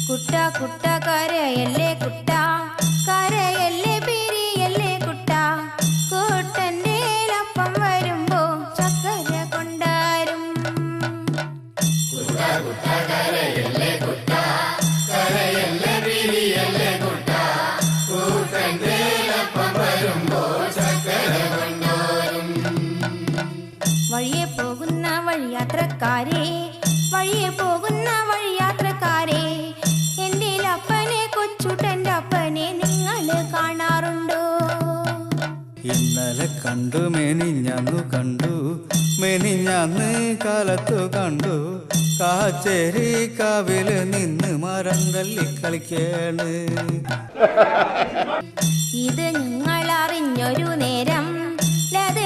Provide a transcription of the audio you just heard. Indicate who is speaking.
Speaker 1: കുട്ട കുട്ട കരയല്ലേ കുട്ട, കരയല്ലേ പിരിയല്ലേ കുട്ട, കൂട്ടൻ്റെ അപ്പം വരുമ്പോ ചക്കര കൊണ്ടാരും. വഴിയെ പോകുന്ന വഴിയാത്രക്കാരെ, വഴിയെ പോകുന്ന വഴിയാത്രക്കാരെ, എൻ്റെ അപ്പനെ കൊച്ചുട്ടൻ്റെ അപ്പനെ നിങ്ങൾ കാണാറുണ്ടോ?
Speaker 2: ഇന്നലെ കണ്ടു മെനിഞ്ഞന്നു കണ്ടു, മെനിഞ്ഞന്ന് കാലത്തു കണ്ടു, കാച്ചേരി കാവില് നിന്ന് മരം തല്ലി കളിക്കാണ്.
Speaker 1: ഇത് നിങ്ങൾ അറിഞ്ഞൊരു നേരം, അത്